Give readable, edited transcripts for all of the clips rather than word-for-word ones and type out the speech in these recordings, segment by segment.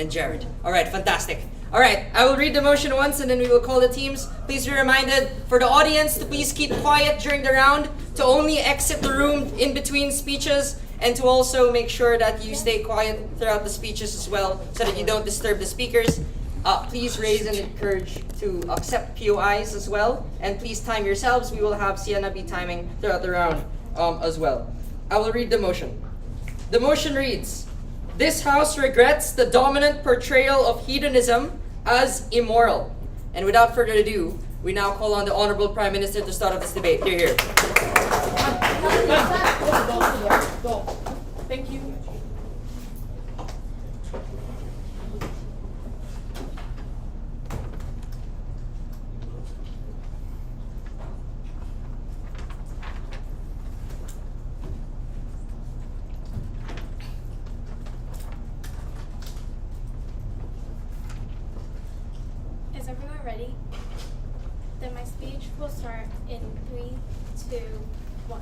and Jared. All right, fantastic. All right, I will read the motion once and then we will call the teams. Please be reminded for the audience to please keep quiet during the round, to only exit the room in between speeches, and to also make sure that you stay quiet throughout the speeches as well so that you don't disturb the speakers. Please raise and encourage to accept POIs as well. And please time yourselves. We will have Sienna be timing throughout the round as well. I will read the motion. The motion reads, "This House regrets the dominant portrayal of hedonism as immoral." And without further ado, we now call on the Honorable Prime Minister to start off this debate. Hear, hear. Thank you. Is everyone ready? Then my speech will start in 3, 2, 1.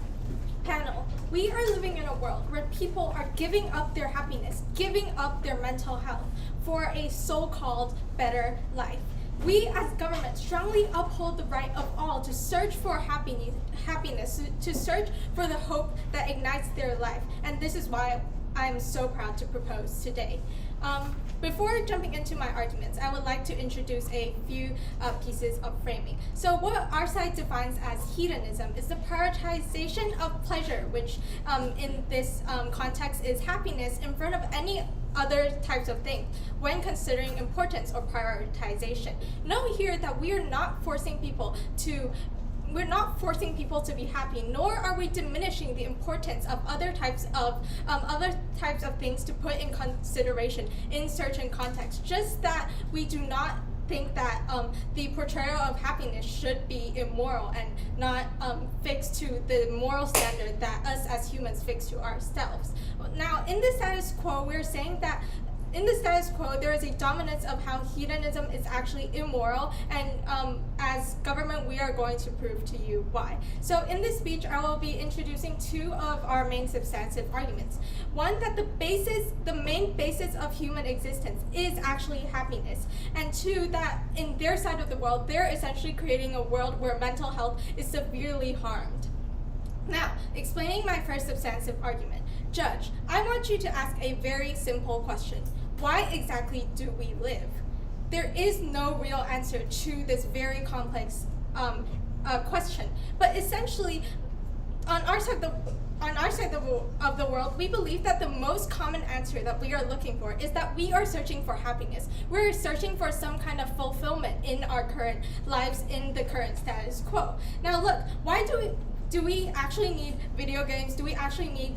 Panel, we are living in a world where people are giving up their happiness, giving up their mental health for a so-called better life. We as government strongly uphold the right of all to search for happiness, to search for the hope that ignites their life. And this is why I'm so proud to propose today. Before jumping into my arguments, I would like to introduce a few pieces of framing. So what our side defines as hedonism is the prioritization of pleasure, which in this context is happiness in front of any other types of things when considering importance or prioritization. Note here that we are not forcing people to be happy, nor are we diminishing the importance of other types of things to put in consideration in certain contexts. Just that we do not think that the portrayal of happiness should be immoral and not fixed to the moral standard that us as humans fix to ourselves. Now, in the status quo, we're saying that in the status quo, there is a dominance of how hedonism is actually immoral, and as government, we are going to prove to you why. So in this speech, I will be introducing two of our main substantive arguments. One, that the main basis of human existence is actually happiness, and two, that in their side of the world, they're essentially creating a world where mental health is severely harmed. Now, explaining my first substantive argument. Judge, I want you to ask a very simple question. Why exactly do we live? There is no real answer to this very complex question. But essentially, on our side of the world, we believe that the most common answer that we are looking for is that we are searching for happiness. We're searching for some kind of fulfillment in our current lives, in the current status quo. Now look, why do we actually need video games? Do we actually need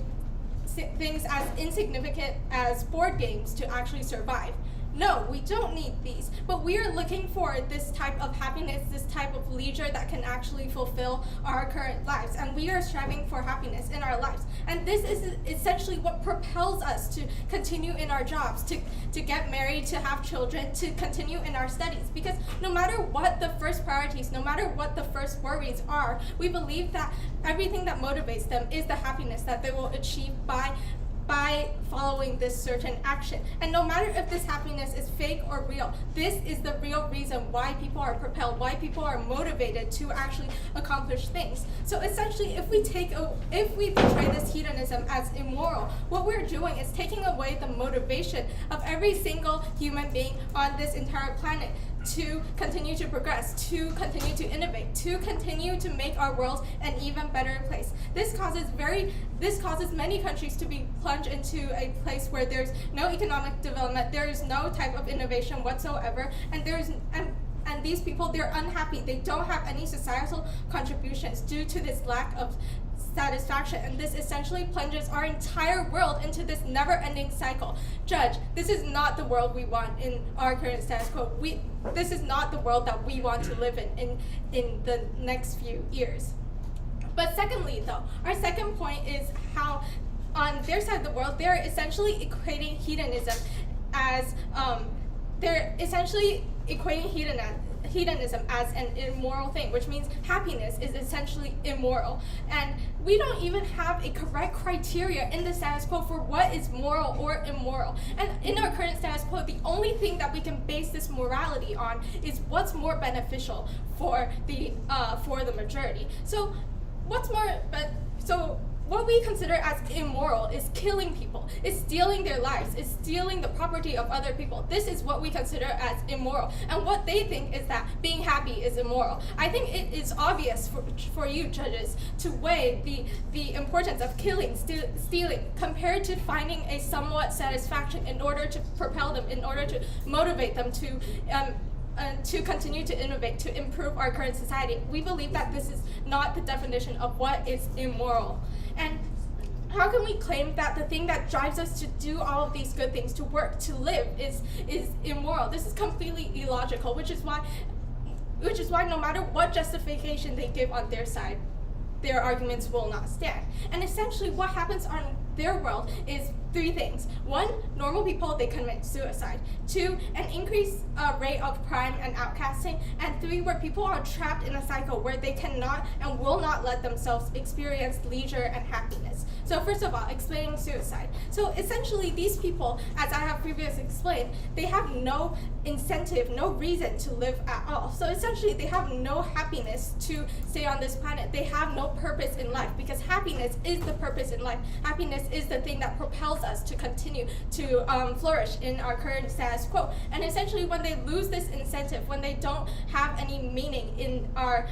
things as insignificant as board games to actually survive? No, we don't need these, but we are looking for this type of happiness, this type of leisure that can actually fulfill our current lives, and we are striving for happiness in our lives. And this is essentially what propels us to continue in our jobs, to get married, to have children, to continue in our studies. Because no matter what the first priorities, no matter what the first worries are, we believe that everything that motivates them is the happiness that they will achieve by following this certain action. And no matter if this happiness is fake or real, this is the real reason why people are propelled, why people are motivated to actually accomplish things. So essentially, if we portray this hedonism as immoral, what we're doing is taking away the motivation of every single human being on this entire planet to continue to progress, to continue to innovate, to continue to make our world an even better place. This causes many countries to be plunged into a place where there's no economic development, there is no type of innovation whatsoever, and these people, they're unhappy. They don't have any societal contributions due to this lack of satisfaction, and this essentially plunges our entire world into this never-ending cycle. Judge, this is not the world we want in our current status quo. This is not the world that we want to live in the next few years. But secondly, though, our second point is how on their side of the world, they're essentially equating hedonism as hedonism as an immoral thing, which means happiness is essentially immoral. And we don't even have a correct criteria in the status quo for what is moral or immoral. And in our current status quo, the only thing that we can base this morality on is what's more beneficial for the majority. So what we consider as immoral is killing people, is stealing their lives, is stealing the property of other people. This is what we consider as immoral. And what they think is that being happy is immoral. I think it is obvious for you judges to weigh the importance of killing, stealing, compared to finding a somewhat satisfaction in order to propel them, in order to motivate them to continue to innovate, to improve our current society. We believe that this is not the definition of what is immoral. And how can we claim that the thing that drives us to do all of these good things, to work, to live, is immoral? This is completely illogical, which is why no matter what justification they give on their side, their arguments will not stand. And essentially what happens on their world is three things. One, normal people, they commit suicide. Two, an increased rate of crime and outcasting. And three, where people are trapped in a cycle where they cannot and will not let themselves experience leisure and happiness. So first of all, explaining suicide. So essentially these people, as I have previously explained, they have no incentive, no reason to live at all. So essentially they have no happiness to stay on this planet. They have no purpose in life, because happiness is the purpose in life. Happiness is the thing that propels us to continue to flourish in our current status quo. And essentially when they lose this incentive, when they don't have any meaning in our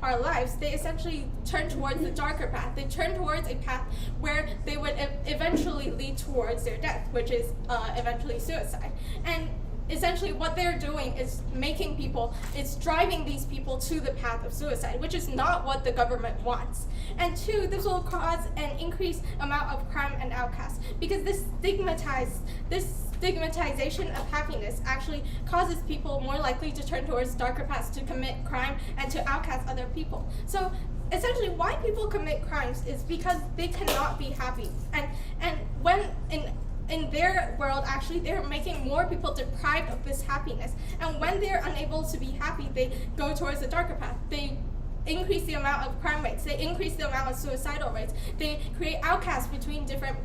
lives, they essentially turn towards the darker path. They turn towards a path where they would eventually lead towards their death, which is eventually suicide. And essentially what they're doing is driving these people to the path of suicide, which is not what the government wants. And two, this will cause an increased amount of crime and outcast, because this stigmatization of happiness actually causes people more likely to turn towards darker paths, to commit crime and to outcast other people. So essentially why people commit crimes is because they cannot be happy. And when in their world, actually, they're making more people deprived of this happiness. And when they're unable to be happy, they go towards the darker path. They increase the amount of crime rates. They increase the amount of suicidal rates. They create outcasts between different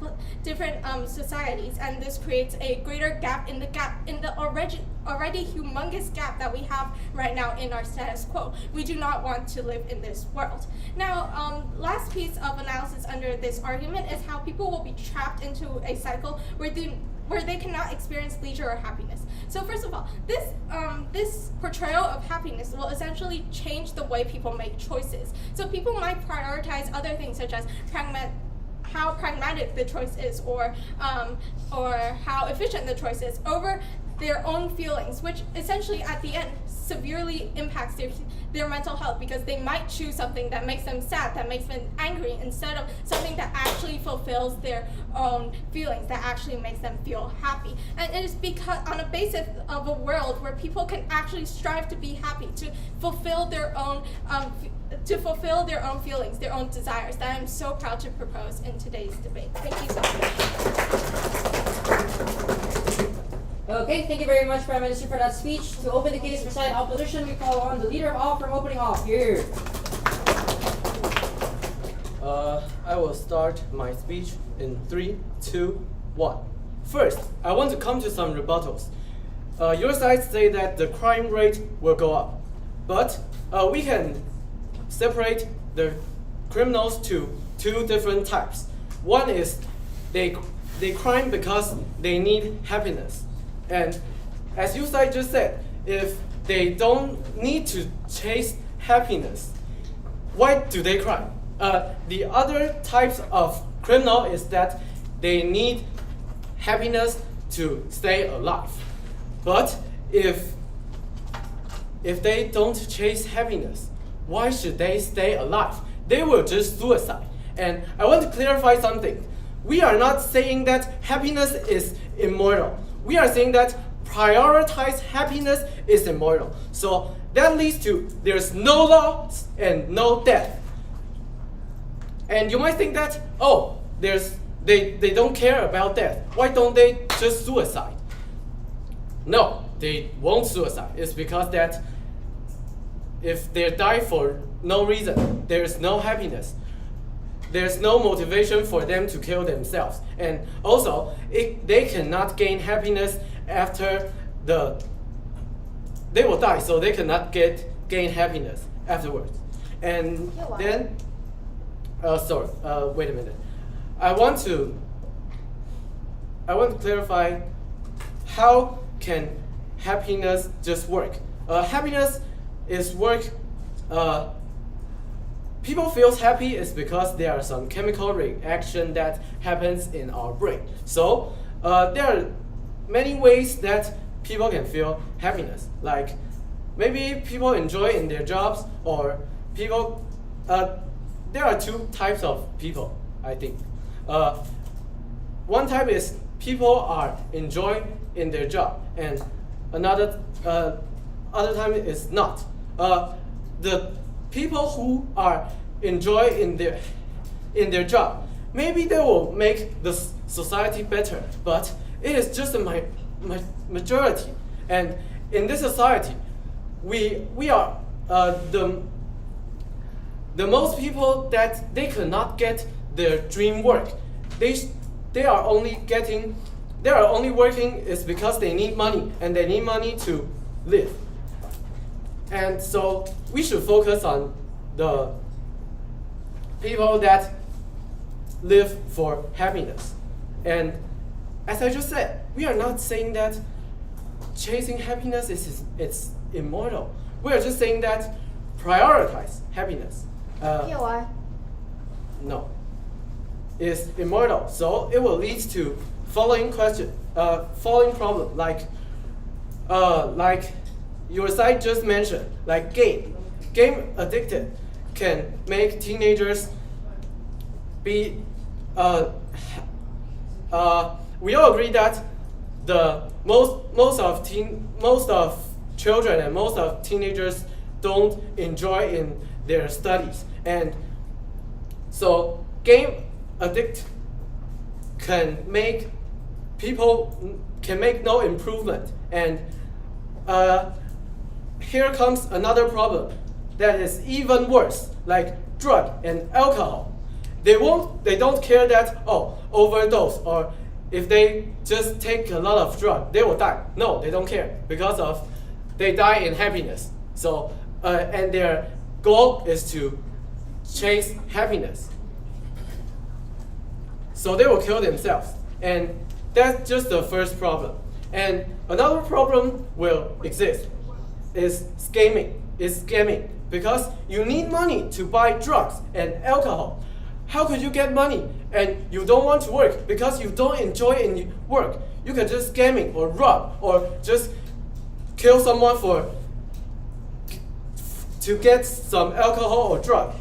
societies, and this creates a greater gap in the already humongous gap that we have right now in our status quo. We do not want to live in this world. Now, last piece of analysis under this argument is how people will be trapped into a cycle where they cannot experience leisure or happiness. So first of all, this portrayal of happiness will essentially change the way people make choices. So people might prioritize other things, such as how pragmatic the choice is, or how efficient the choice is, over their own feelings, which essentially at the end severely impacts their mental health, because they might choose something that makes them sad, that makes them angry, instead of something that actually fulfills their own feelings, that actually makes them feel happy. And it is because on a basis of a world where people can actually strive to be happy, to fulfill their own feelings, their own desires, that I'm so proud to propose in today's debate. Thank you so much. Okay, thank you very much, Prime Minister, for that speech. To open the case for side opposition, we call on the leader of all from opening off. Here. I will start my speech in 3, 2, 1. First, I want to come to some rebuttals. Your side say that the crime rate will go up, but we can separate the criminals to two different types. One is they crime because they need happiness. And as you just said, if they don't need to chase happiness, why do they crime? The other types of criminal is that they need happiness to stay alive. But if they don't chase happiness, why should they stay alive? They will just suicide. And I want to clarify something. We are not saying that happiness is immoral. We are saying that prioritize happiness is immoral. So that leads to there's no loss and no death. And you might think that, oh, they don't care about death. Why don't they just suicide? No, they won't suicide. It's because that if they die for no reason, there is no happiness. There's no motivation for them to kill themselves. And also, they cannot gain happiness after they will die, so they cannot gain happiness afterwards. And then, wait a minute. I want to clarify, how can happiness just work? Happiness is work. People feel happy is because there are some chemical reaction that happens in our brain. So there are many ways that people can feel happiness. Like maybe people enjoy in their jobs, or people. There are two types of people, I think. One type is people are enjoy in their job, and another other time is not. The people who are enjoy in their job, maybe they will make the society better, but it is just a majority. And in this society, we are the most people that they cannot get their dream work. They are only working is because they need money, and they need money to live. And so we should focus on the people that live for happiness. And as I just said, we are not saying that chasing happiness it's immoral. We are just saying that prioritize happiness. No, is immortal. So it will lead to following problem, like your side just mentioned, like game addicted can make teenagers be. We all agree that the most of children and most of teenagers don't enjoy in their studies, and so game addict can make no improvement. And here comes another problem that is even worse, like drug and alcohol. They don't care that overdose, or if they just take a lot of drug, they will die. No, they don't care, because of they die in happiness. So and their goal is to chase happiness. So they will kill themselves, and that's just the first problem. And another problem will exist is scamming, because you need money to buy drugs and alcohol. How could you get money and you don't want to work because you don't enjoy in work? You can just scamming or rob or just kill someone to get some alcohol or drug.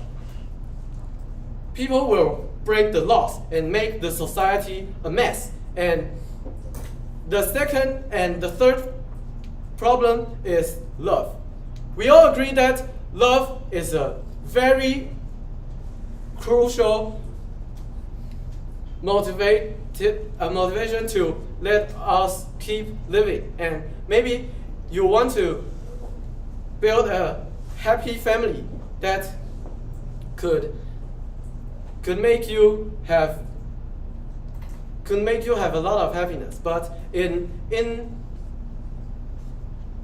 People will break the laws and make the society a mess. And the second and the third problem is love. We all agree that love is a very crucial motivation to let us keep living. And maybe you want to build a happy family that could make you have a lot of happiness. But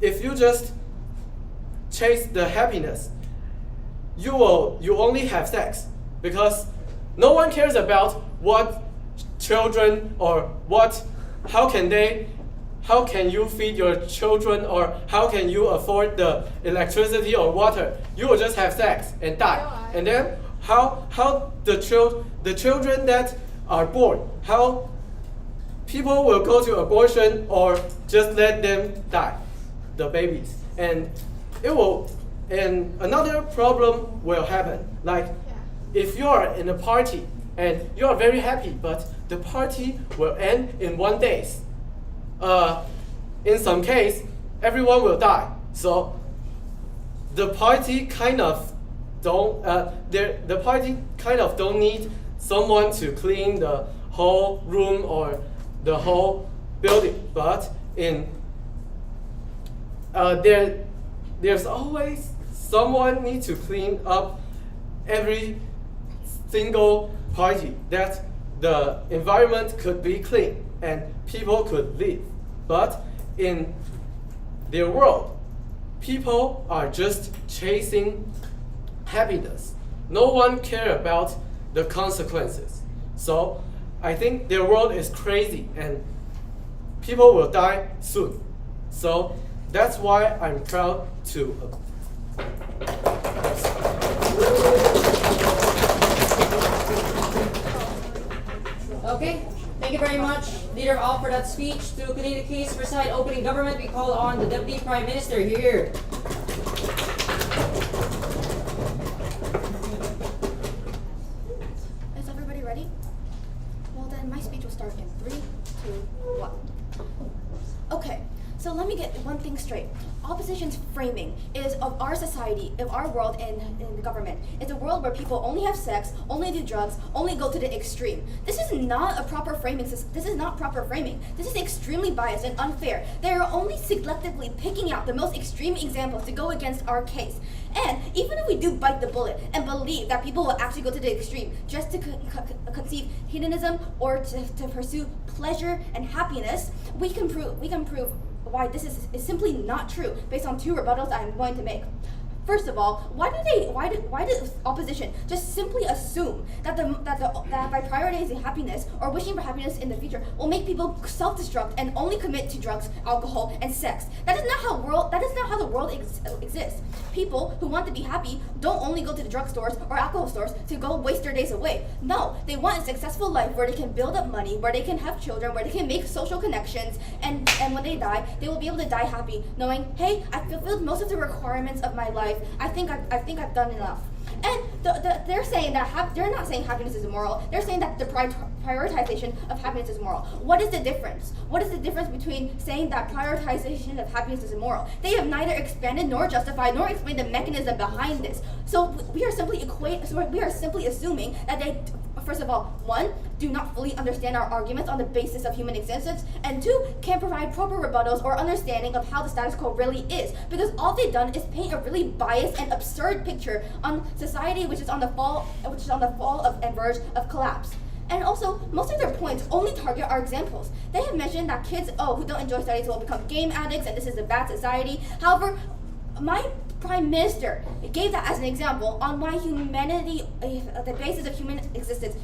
if you just chase the happiness, you only have sex, because no one cares about what children or how can you feed your children, or how can you afford the electricity or water. You will just have sex and die. And then how the children that are born, how people will go to abortion or just let them die, the babies. And another problem will happen, like if you are in a party and you are very happy, but the party will end in 1 day. In some case, everyone will die. So the party kind of don't need someone to clean the whole room or the whole building. But there's always someone needs to clean up every single party, that the environment could be clean and people could live. But in their world, people are just chasing happiness. No one cares about the consequences. So I think their world is crazy and people will die soon. So that's why I'm proud to Okay, thank you very much, Leader All, for that speech. To continue the case for side opening government, we call on the Deputy Prime Minister here. Is everybody ready? Well then, my speech will start in 3, 2, 1. Okay, so let me get one thing straight. Opposition's framing is of our society, of our world in the government. It's a world where people only have sex, only do drugs, only go to the extreme. This is not a proper framing. This is not proper framing. This is extremely biased and unfair. They are only selectively picking out the most extreme examples to go against our case. And even if we do bite the bullet and believe that people will actually go to the extreme just to conceive hedonism or to pursue pleasure and happiness, we can prove why this is simply not true based on 2 rebuttals I'm going to make. First of all, why did opposition just simply assume that by prioritizing happiness or wishing for happiness in the future will make people self-destruct and only commit to drugs, alcohol, and sex? That is not how the world exists. People who want to be happy don't only go to the drugstores or alcohol stores to go waste their days away. No, they want a successful life where they can build up money, where they can have children, where they can make social connections, and when they die, they will be able to die happy, knowing, hey, I fulfilled most of the requirements of my life. I think I've done enough. And they're saying that they're not saying happiness is immoral. They're saying that the prioritization of happiness is moral. What is the difference? What is the difference between saying that prioritization of happiness is immoral? They have neither expanded nor justified nor explained the mechanism behind this. So we are simply assuming that they, first of all, 1, do not fully understand our arguments on the basis of human existence, and 2, can't provide proper rebuttals or understanding of how the status quo really is, because all they've done is paint a really biased and absurd picture on society which is on the fall and verge of collapse. And also, most of their points only target our examples. They have mentioned that kids who don't enjoy studies will become game addicts and this is a bad society. However, my Prime Minister gave that as an example on why humanity, the basis of human existence,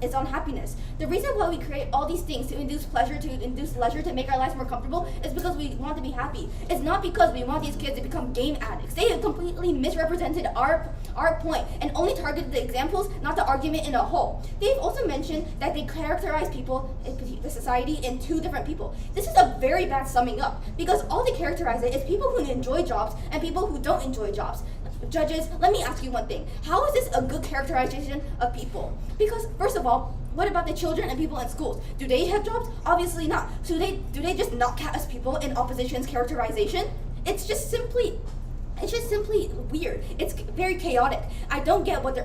is on happiness. The reason why we create all these things to induce pleasure, to induce leisure, to make our lives more comfortable, is because we want to be happy. It's not because we want these kids to become game addicts. They have completely misrepresented our point and only targeted the examples, not the argument in a whole. They've also mentioned that they characterize people, the society, in 2 different people. This is a very bad summing up, because all they characterize it is people who enjoy jobs and people who don't enjoy jobs. Judges, let me ask you one thing. How is this a good characterization of people? Because, first of all, what about the children and people in schools? Do they have jobs? Obviously not. So do they just not count as people in opposition's characterization? It's just simply weird. It's very chaotic. I don't get what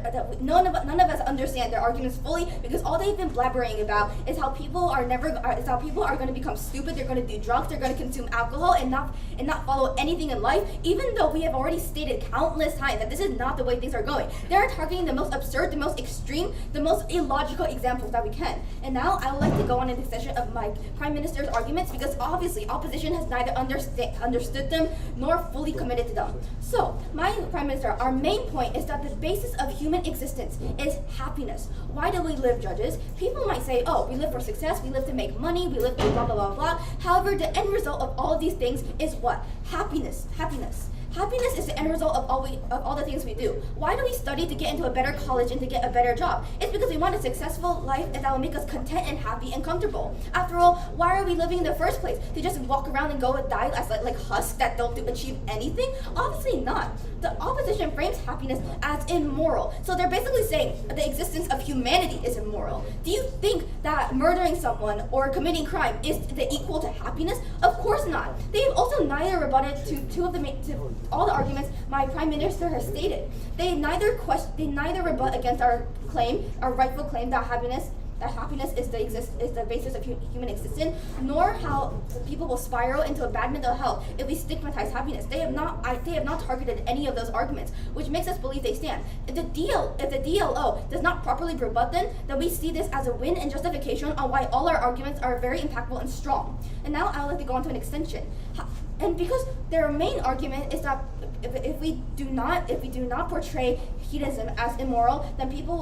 none of us understand their arguments fully, because all they've been blabbering about is how people are going to become stupid. They're going to do drugs. They're going to consume alcohol and not follow anything in life. Even though we have already stated countless times that this is not the way things are going. They're targeting the most absurd, the most extreme, the most illogical examples that we can. And now I would like to go on an extension of my Prime Minister's arguments, because obviously opposition has neither understood them nor fully committed to them. So, my Prime Minister, our main point is that the basis of human existence is happiness. Why do we live, judges? People might say, oh, we live for success, we live to make money, we live to blah, blah, blah, blah. However, the end result of all of these things is what? Happiness. Happiness is the end result of all the things we do. Why do we study? To get into a better college and to get a better job. It's because we want a successful life that will make us content and happy and comfortable. After all, why are we living in the first place? To just walk around and go and die as like husks that don't achieve anything? Obviously not. The opposition frames happiness as immoral. So they're basically saying the existence of humanity is immoral. Do you think that murdering someone or committing crime is the equal to happiness? Of course not. They've also neither rebutted to all the arguments my Prime Minister has stated. They neither rebut against our rightful claim that happiness that happiness is the basis of human existence, nor how people will spiral into a bad mental health if we stigmatize happiness. They have not targeted any of those arguments, which makes us believe they stand. If the DLO does not properly rebut them, then we see this as a win and justification on why all our arguments are very impactful and strong. And now I would like to go on to an extension. And because their main argument is that if we do not portray hedonism as immoral, then people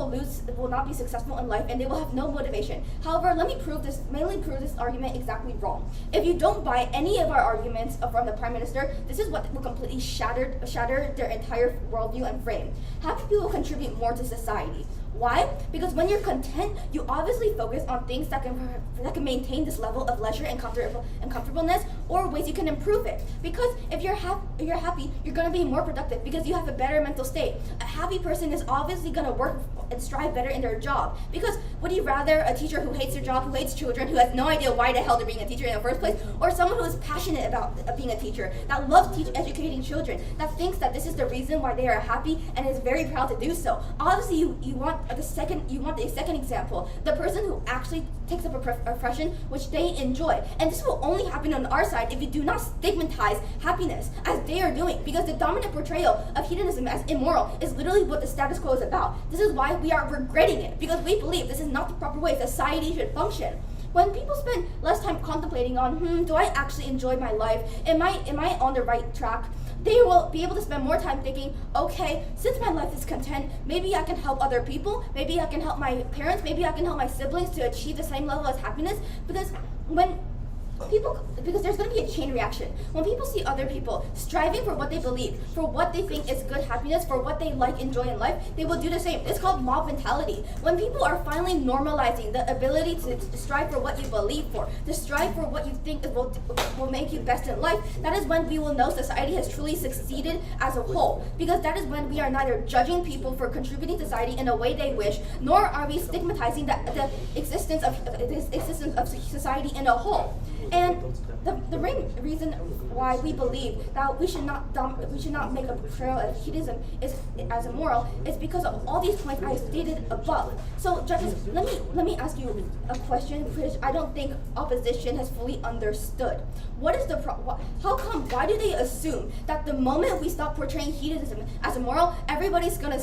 will not be successful in life and they will have no motivation. However, let me prove this argument exactly wrong. If you don't buy any of our arguments from the Prime Minister, this is what will completely shatter their entire worldview and frame. Happy people contribute more to society. Why? Because when you're content, you obviously focus on things that can maintain this level of leisure and comfortableness, or ways you can improve it. Because if you're happy, you're going to be more productive because you have a better mental state. A happy person is obviously going to work and strive better in their job. Because would you rather a teacher who hates their job, who hates children, who has no idea why the hell they're being a teacher in the first place, or someone who is passionate about being a teacher, that loves educating children, that thinks that this is the reason why they are happy and is very proud to do so? Obviously, you want the second example, the person who actually takes up a profession which they enjoy. And this will only happen on our side if you do not stigmatize happiness as they are doing, because the dominant portrayal of hedonism as immoral is literally what the status quo is about. This is why we are regretting it, because we believe this is not the proper way society should function. When people spend less time contemplating on, do I actually enjoy my life? Am I on the right track? They will be able to spend more time thinking, okay, since my life is content, maybe I can help other people, maybe I can help my parents, maybe I can help my siblings to achieve the same level of happiness. Because there's going to be a chain reaction. When people see other people striving for what they believe, for what they think is good happiness, for what they like, enjoy in life, they will do the same. It's called mob mentality. When people are finally normalizing the ability to strive for what you believe for, to strive for what you think will make you best in life, that is when we will know society has truly succeeded as a whole. Because that is when we are neither judging people for contributing to society in a way they wish, nor are we stigmatizing the existence of society in a whole. And the main reason why we believe that we should not make a portrayal of hedonism as immoral is because of all these points I stated above. So judges, let me ask you a question which I don't think opposition has fully understood. What is why do they assume that the moment we stop portraying hedonism as immoral, everybody's gonna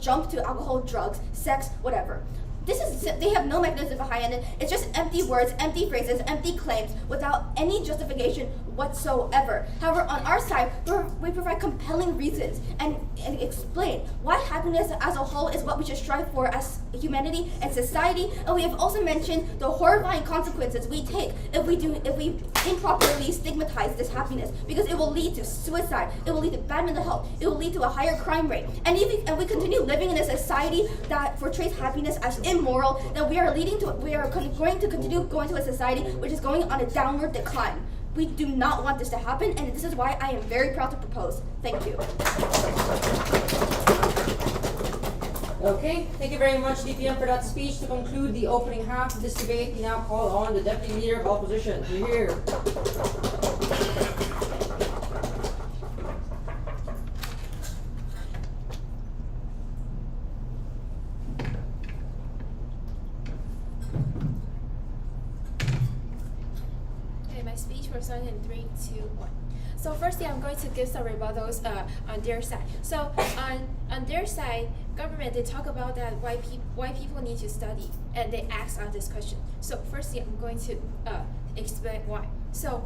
jump to alcohol, drugs, sex, whatever? They have no mechanism behind it. It's just empty words, empty phrases, empty claims without any justification whatsoever. However, on our side, we provide compelling reasons and explain why happiness as a whole is what we should strive for as humanity and society. And we have also mentioned the horrifying consequences we take if we improperly stigmatize this happiness, because it will lead to suicide, it will lead to bad mental health, it will lead to a higher crime rate. And if we continue living in a society that portrays happiness as immoral, then we are going to continue going to a society which is going on a downward decline. We do not want this to happen, and this is why I am very proud to propose. Thank you. Okay, thank you very much, DPM, for that speech. To conclude the opening half of this debate, we now call on the Deputy Leader of Opposition. You're here. My speech will start in 3, 2, 1. So firstly, I'm going to give some rebuttals on their side. So on their side, government, they talk about that why people need to study, and they ask on this question. So firstly, I'm going to explain why. So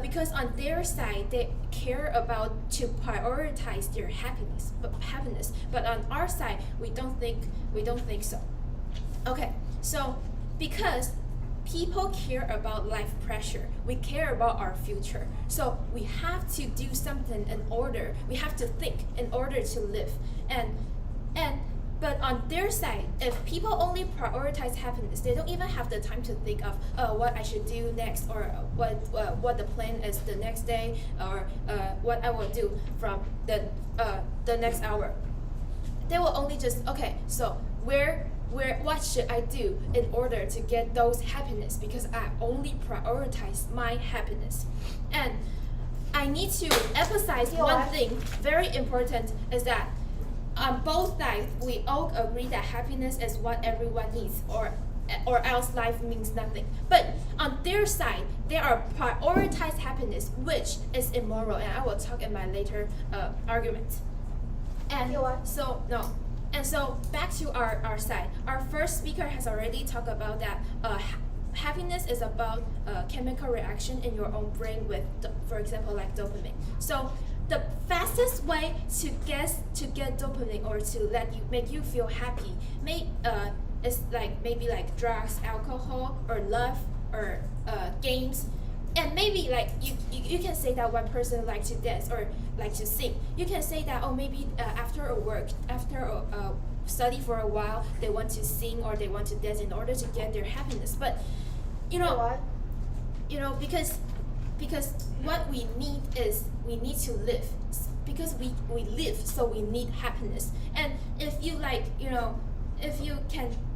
because on their side, they care about to prioritize their happiness, but on our side, we don't think so. Okay, so because people care about life pressure. We care about our future. So we have to do something we have to think in order to live. But on their side, if people only prioritize happiness, they don't even have the time to think of what I should do next, or what the plan is the next day, or what I will do from the next hour. They will only just, okay, so what should I do in order to get those happiness, because I only prioritize my happiness. And I need to emphasize one thing very important, is that on both sides, we all agree that happiness is what everyone needs, or else life means nothing. But on their side, they are prioritize happiness, which is immoral, and I will talk in my later argument. And You what? so no. And so back to our side. Our first speaker has already talked about that happiness is about chemical reaction in your own brain with, for example, like dopamine. So the fastest way to get dopamine or to make you feel happy is maybe like drugs, alcohol, or love, or games. And maybe like you can say that one person like to dance or like to sing. You can say that maybe after a study for a while, they want to sing or they want to dance in order to get their happiness. But because what we need is we need to live, because we live, so we need happiness. And if you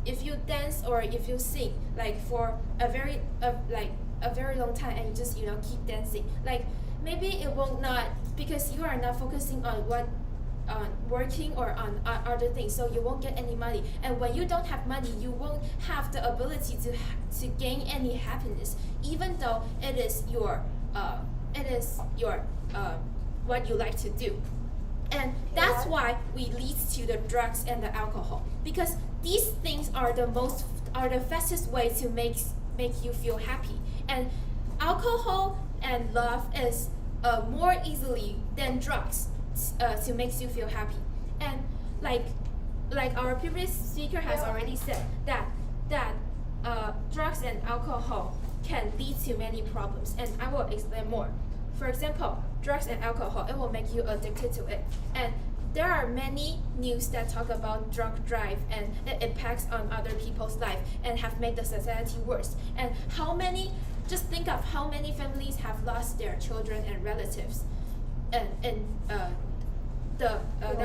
if you dance or if you sing like for a very long time and you just keep dancing, like maybe it will not, because you are not focusing on working or on other things, so you won't get any money. And when you don't have money, you won't have the ability to gain any happiness, even though it is your what you like to do. And that's why we lead to the drugs and the alcohol, because these things are the fastest way to make you feel happy. And alcohol and love is more easily than drugs to make you feel happy. And like our previous speaker has already said that drugs and alcohol can lead to many problems, and I will explain more. For example, drugs and alcohol, it will make you addicted to it. And there are many news that talk about drug drive and it impacts on other people's life and have made the society worse. And just think of how many families have lost their children and relatives, and that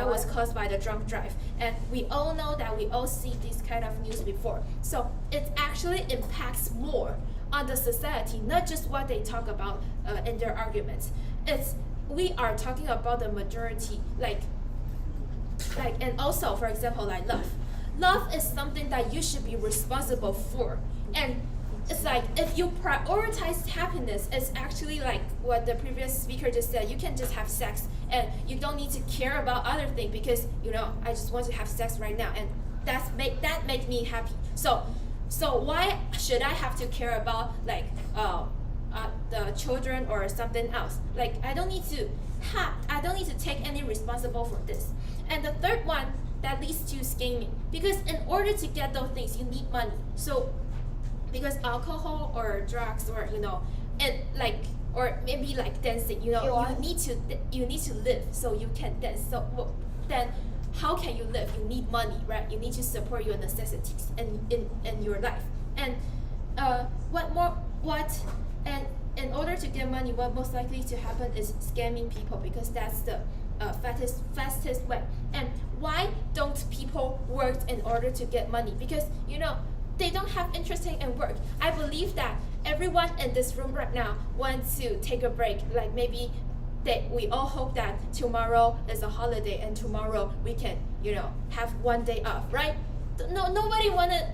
was caused by the drunk drive. And we all know that, we all see this kind of news before. So it actually impacts more on the society, not just what they talk about in their arguments. We are talking about the majority, and also, for example, like love. Love is something that you should be responsible for. And it's like, if you prioritize happiness, it's actually like what the previous speaker just said. You can just have sex and you don't need to care about other things, because I just want to have sex right now, and that makes me happy. So why should I have to care about the children or something else? Like I don't need to take any responsible for this. And the third one that leads to scheming, because in order to get those things, you need money. So because alcohol or drugs or or maybe like dancing, you need to live, so you can dance. So then how can you live? You need money, right? You need to support your necessities in your life. And and in order to get money, what most likely to happen is scamming people, because that's the fastest way. And why don't people work in order to get money? Because they don't have interest in work. I believe that everyone in this room right now wants to take a break. Like maybe we all hope that tomorrow is a holiday and tomorrow we can, have one day off, right? Nobody wanted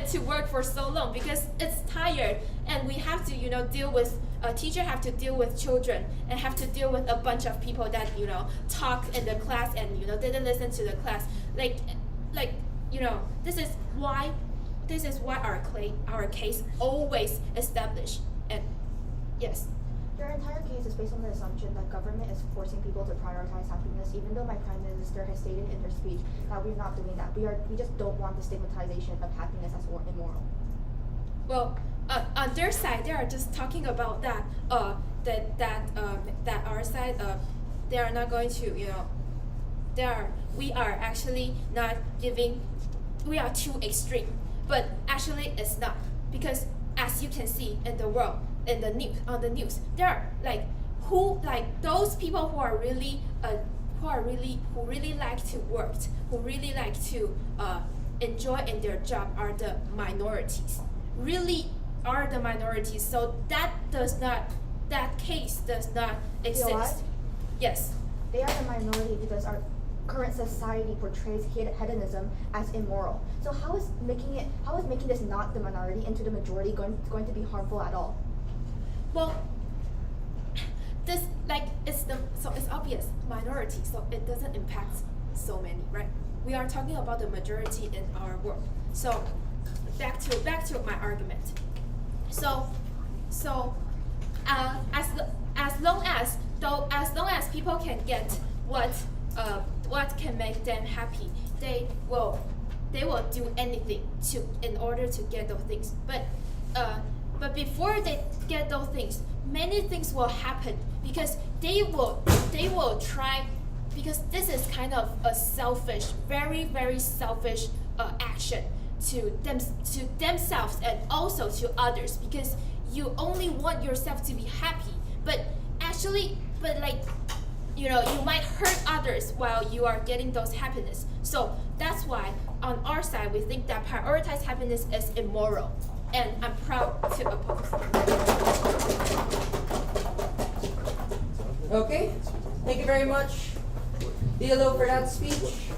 to work for so long because it's tired, and we have to, deal with a teacher, have to deal with children, and have to deal with a bunch of people that talk in the class and didn't listen to the class. This is why our case always established. And yes. Your entire case is based on the assumption that government is forcing people to prioritize happiness, even though my prime minister has stated in her speech that we're not doing that. We just don't want the stigmatization of happiness as immoral. Well, on their side, they are just talking about that our side, they are not going to, we are actually not giving, we are too extreme, but actually it's not, because as you can see in the world, on the news, there are those people who really like to work, who really like to enjoy in their job are the minorities. Really are the minorities. So that case does not exist. You know what? Yes. They are the minority because current society portrays hedonism as immoral. So how is making this not the minority into the majority going to be harmful at all? Well, this it's obvious minority, so it doesn't impact so many, right? We are talking about the majority in our world. So back to my argument. So as long as people can get what can make them happy, they will do anything in order to get those things. But before they get those things, many things will happen because they will try, because this is kind of a selfish, very very selfish action to themselves and also to others, because you only want yourself to be happy, but you might hurt others while you are getting those happiness. So that's why on our side we think that prioritize happiness is immoral, and I'm proud to oppose. Okay, thank you very much, Dilo, for that speech.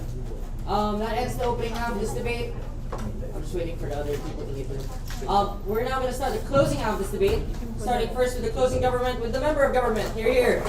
That ends the opening half of this debate. I'm just waiting for the other people to leave. We're now going to start the closing half of this debate, starting first with the closing government with the member of government. Here, here.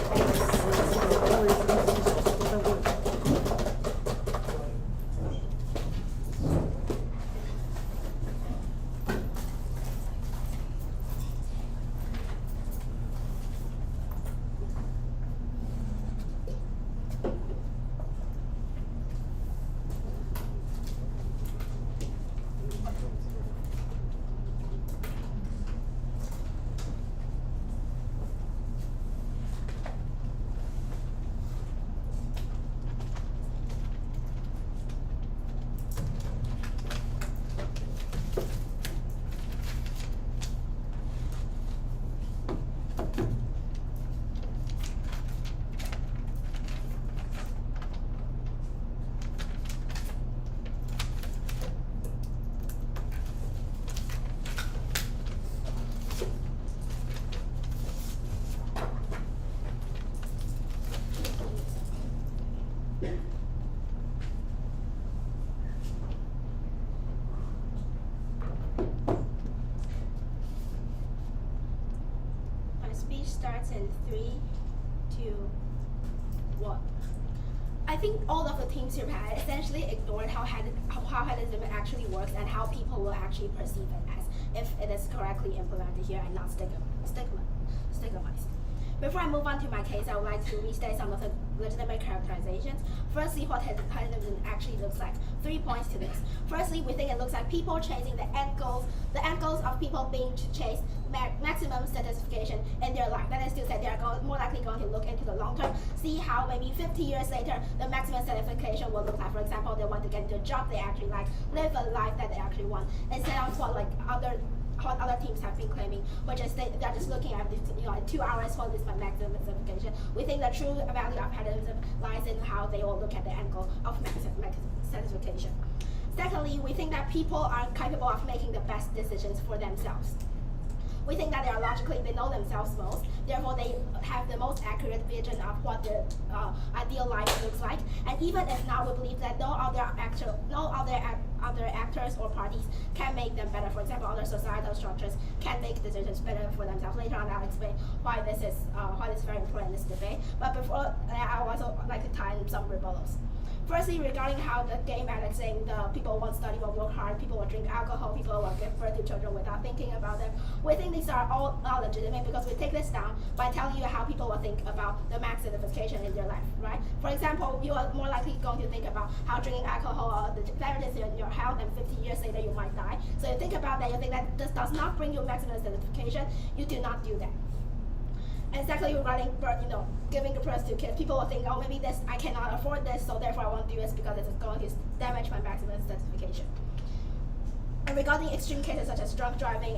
My speech starts in 3, 2, 1. I think all of the teams here had essentially ignored how hedonism actually works and how people will actually perceive it as if it is correctly implemented here and not stigmatized. Before I move on to my case, I would like to restate some of the legitimate characterizations. Firstly, what hedonism actually looks like. 3 points to this. Firstly, we think it looks like people chasing the end goals of people being to chase maximum satisfaction in their life. That is to say, they are more likely going to look into the long term, see how maybe 50 years later the maximum satisfaction will look like. For example, they want to get into a job they actually like, live a life that they actually want, instead of what other teams have been claiming, which is they're just looking at this, 2 hours, what is my maximum satisfaction. We think the true value of hedonism lies in how they will look at the end goal of maximum satisfaction. Secondly, we think that people are capable of making the best decisions for themselves. We think that they know themselves most, therefore they have the most accurate vision of what their ideal life looks like. And even if not, we believe that no other actors or parties can make them better. For example, other societal structures can make decisions better for themselves. Later on, I'll explain why this is very important in this debate. But before that, I would also like to tie in some rebuttals. Firstly, regarding how the game addict saying the people won't study, will work hard, people will drink alcohol, people will give birth to children without thinking about them. We think these are all not legitimate because we take this down by telling you how people will think about the max satisfaction in their life, right? For example, you are more likely going to think about how drinking alcohol or the benefits in your health, and 50 years later you might die. So you think about that, you think that this does not bring you maximum satisfaction, you do not do that. And secondly, regarding giving birth to kids, people will think, oh, maybe this I cannot afford this, so therefore I won't do this because it's going to damage my maximum satisfaction. And regarding extreme cases such as drunk driving,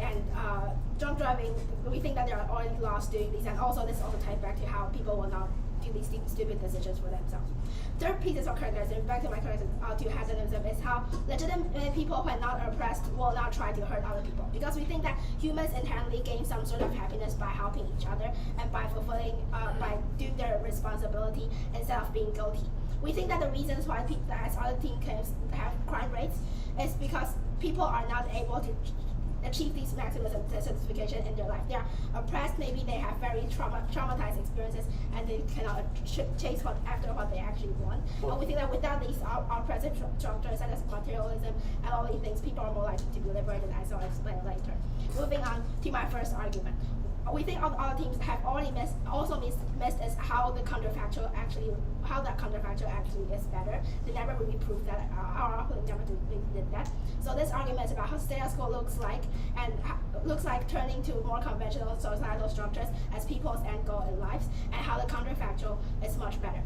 we think that there are already laws doing these, and also this also ties back to how people will not do these stupid decisions for themselves. Third pieces of criticism, back to my criticism to hedonism, is how legitimate people who are not oppressed will not try to hurt other people, because we think that humans inherently gain some sort of happiness by helping each other and by fulfilling, by doing their responsibility instead of being guilty. We think that the reasons why as other teams have crime rates is because people are not able to achieve these maximum satisfaction in their life. They are oppressed, maybe they have very traumatized experiences, and they cannot chase after what they actually want. And we think that without these oppressive structures such as materialism and all these things, people are more likely to be liberated, as I'll explain later. Moving on to my first argument. We think all teams have already missed is how that counterfactual actually is better. They never really proved that. Our opponent never did that. So this argument is about how status quo looks like, and looks like turning to more conventional societal structures as people's end goal in lives, and how the counterfactual is much better.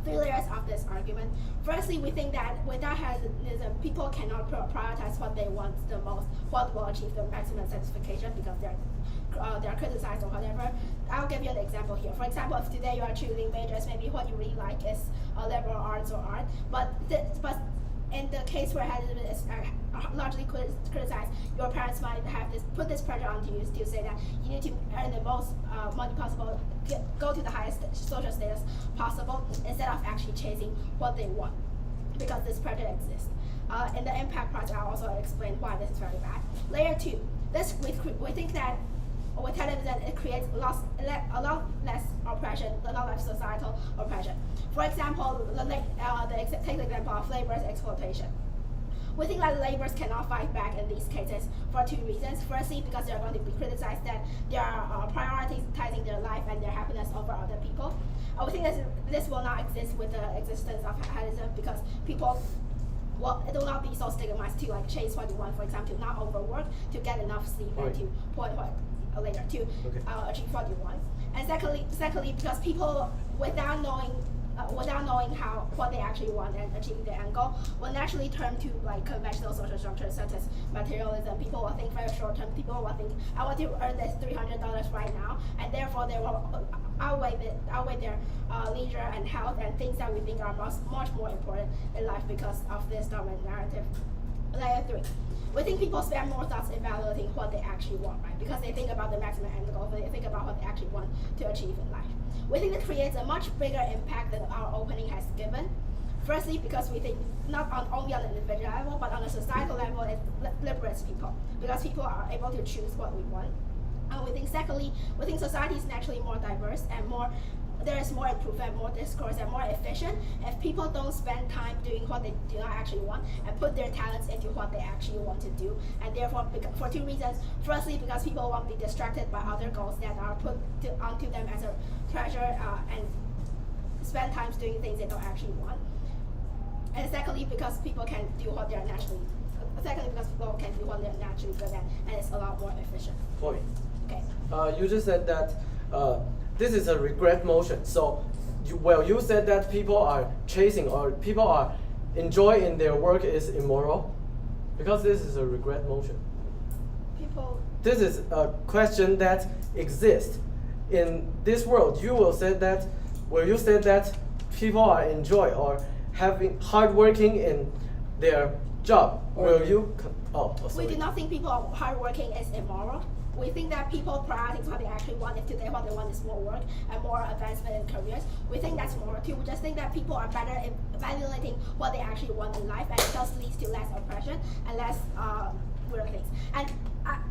3 layers of this argument. Firstly, we think that without hedonism, people cannot prioritize what they want the most, what will achieve the maximum satisfaction, because they're criticized or whatever. I'll give you an example here. For example, if today you are choosing majors, maybe what you really like is liberal arts or art, but in the case where hedonism is largely criticized, your parents might have put this pressure onto you to say that you need to earn the most money possible, go to the highest social status possible, instead of actually chasing what they want, because this pressure exists. In the impact part, I'll also explain why this is very bad. Layer 2, we think that with hedonism, it creates a lot less oppression, a lot less societal oppression. For example, take the example of laborers' exploitation. We think that laborers cannot fight back in these cases for 2 reasons. Firstly, because they are going to be criticized that they are prioritizing their life and their happiness over other people. We think this will not exist with the existence of hedonism, because people it will not be so stigmatized to chase what you want, for example, to not overwork, to get enough sleep, and to later to achieve what you want. And secondly, because people without knowing what they actually want and achieving their end goal, will naturally turn to conventional social structures such as materialism. People will think very short term. People will think, I want to earn this $300 right now, and therefore they will outweigh their leisure and health and things that we think are much more important in life because of this dominant narrative. Layer 3. We think people spend more thoughts evaluating what they actually want, right? Because they think about the maximum end goal, they think about what they actually want to achieve in life. We think it creates a much bigger impact than our opening has given. Firstly, because we think not only on an individual level, but on a societal level, it liberates people, because people are able to choose what we want. And we think secondly, we think society is naturally more diverse and there is more improvement, more discourse, and more efficient if people don't spend time doing what they do not actually want and put their talents into what they actually want to do. And therefore, for 2 reasons. Firstly, because people won't be distracted by other goals that are put onto them as a pressure and spend time doing things they don't actually want. And secondly, because people can do what they're naturally good at, and it's a lot more efficient. Point. Okay. You just said that this is a regret motion. So, you said that people are chasing or people are enjoying their work is immoral, because this is a regret motion. This is a question that exists in this world. You said that people are enjoy or having hardworking in their job. We do not think people hardworking is immoral. We think that people prioritize what they actually want. If today what they want is more work and more advancement in careers, we think that's moral too. We just think that people are better at evaluating what they actually want in life, and it just leads to less oppression and less weird things. And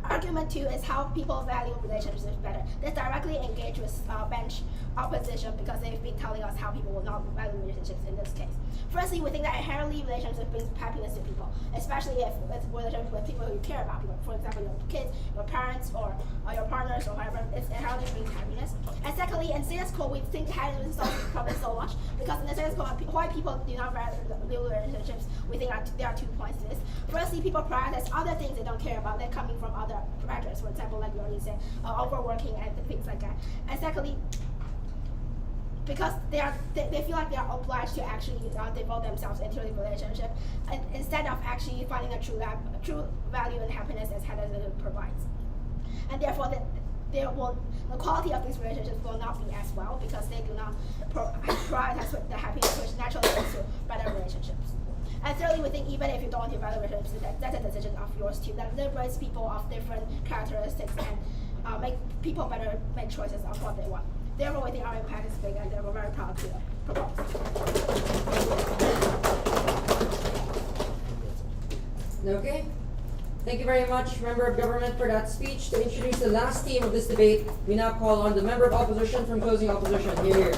argument 2 is how people value relationships better. This directly engage with bench opposition, because they've been telling us how people will not value relationships in this case. Firstly, we think that inherently relationships brings happiness to people, especially if it's relationships with people who care about people. For example, your kids, your parents, or your partners, or whatever. It inherently brings happiness. And secondly, in status quo, we think happiness solves the problem so much, because in the status quo, why people do not value relationships, we think there are 2 points to this. Firstly, people prioritize other things they don't care about. They're coming from other factors. For example, like we already said, overworking and things like that. And secondly, because they feel like they are obliged to actually devote themselves into the relationship, and instead of actually finding a true value and happiness as hedonism provides. And therefore, the quality of these relationships will not be as well because they do not prioritize the happiness which naturally leads to better relationships. And thirdly, we think even if you don't want to better relationships, that's a decision of yours too. That liberates people of different characteristics and make people better make choices of what they want. Therefore, we think our impact is big, and we're very proud to propose. Okay. Thank you very much, Member of Government, for that speech. To introduce the last team of this debate, we now call on the Member of Opposition from closing opposition. Here.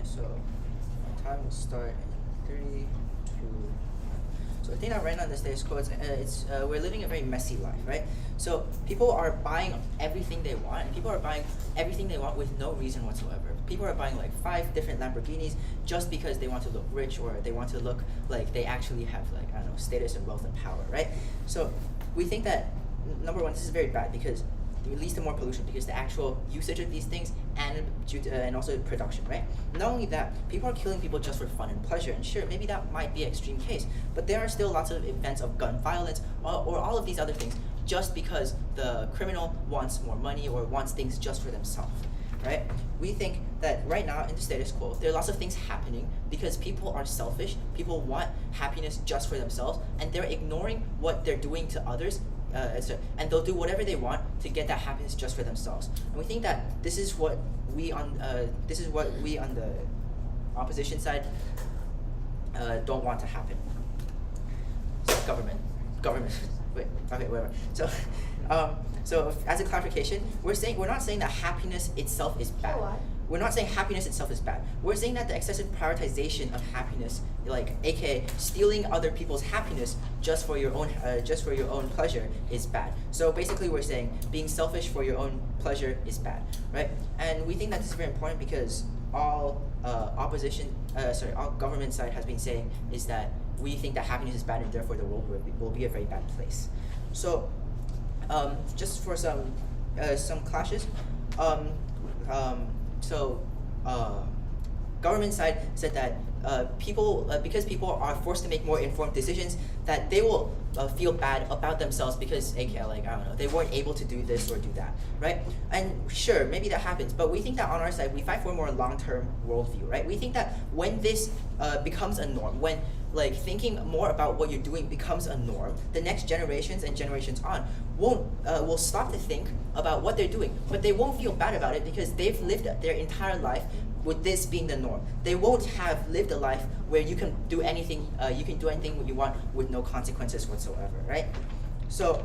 So time will start in 3, 2. So I think that right now in the status quo, we're living a very messy life, right? So people are buying everything they want, and people are buying everything they want with no reason whatsoever. People are buying like 5 different Lamborghinis just because they want to look rich, or they want to look like they actually have, like, I don't know, status and wealth and power, right? So we think that, number one, this is very bad because it leads to more pollution because the actual usage of these things and also production, right? Not only that, people are killing people just for fun and pleasure, and sure, maybe that might be an extreme case, but there are still lots of events of gun violence or all of these other things just because the criminal wants more money or wants things just for themselves, right? We think that right now in the status quo, there are lots of things happening because people are selfish, people want happiness just for themselves, and they're ignoring what they're doing to others. And they'll do whatever they want to get that happiness just for themselves. And we think that this is what we on the opposition side don't want to happen. So government. Wait. Okay, whatever. So as a clarification, we're not saying that happiness itself is bad. What? We're not saying happiness itself is bad. We're saying that the excessive prioritization of happiness, like aka stealing other people's happiness just for your own pleasure, is bad. So basically, we're saying being selfish for your own pleasure is bad, right? And we think that this is very important because all government side has been saying is that we think that happiness is bad, and therefore the world will be a very bad place. So, just for some clashes. Government side said that because people are forced to make more informed decisions, that they will feel bad about themselves because, aka, like, I don't know, they weren't able to do this or do that, right? And sure, maybe that happens, but we think that on our side, we fight for a more long-term worldview, right? We think that when this becomes a norm, when like thinking more about what you're doing becomes a norm, the next generations and generations on will stop to think about what they're doing, but they won't feel bad about it because they've lived their entire life with this being the norm. They won't have lived a life where you can do anything you want with no consequences whatsoever, right? So,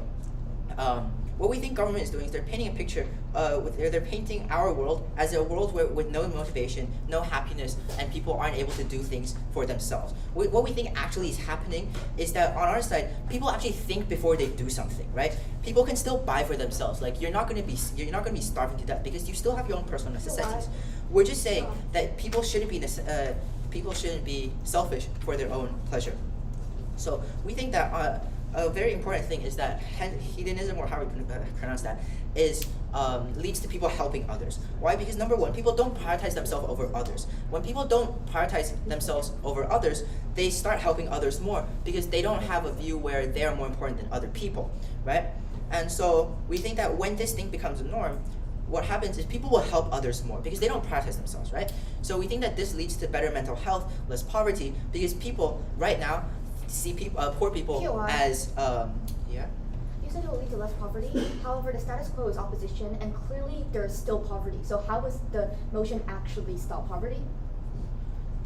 what we think government is doing is they're painting a picture. They're painting our world as a world with no motivation, no happiness, and people aren't able to do things for themselves. What we think actually is happening is that on our side, people actually think before they do something, right? People can still buy for themselves. Like you're not gonna be starving to death because you still have your own personal necessities. We're just saying that people shouldn't be selfish for their own pleasure. So we think that a very important thing is that hedonism, or how we pronounce that, is leads to people helping others. Why? Because number one, people don't prioritize themselves over others. When people don't prioritize themselves over others, they start helping others more because they don't have a view where they are more important than other people, right? And so we think that when this thing becomes a norm, what happens is people will help others more because they don't prioritize themselves, right? So we think that this leads to better mental health, less poverty, because people right now see poor people as yeah. You said it will lead to less poverty. However, the status quo is opposition, and clearly there's still poverty. So how does the motion actually stop poverty?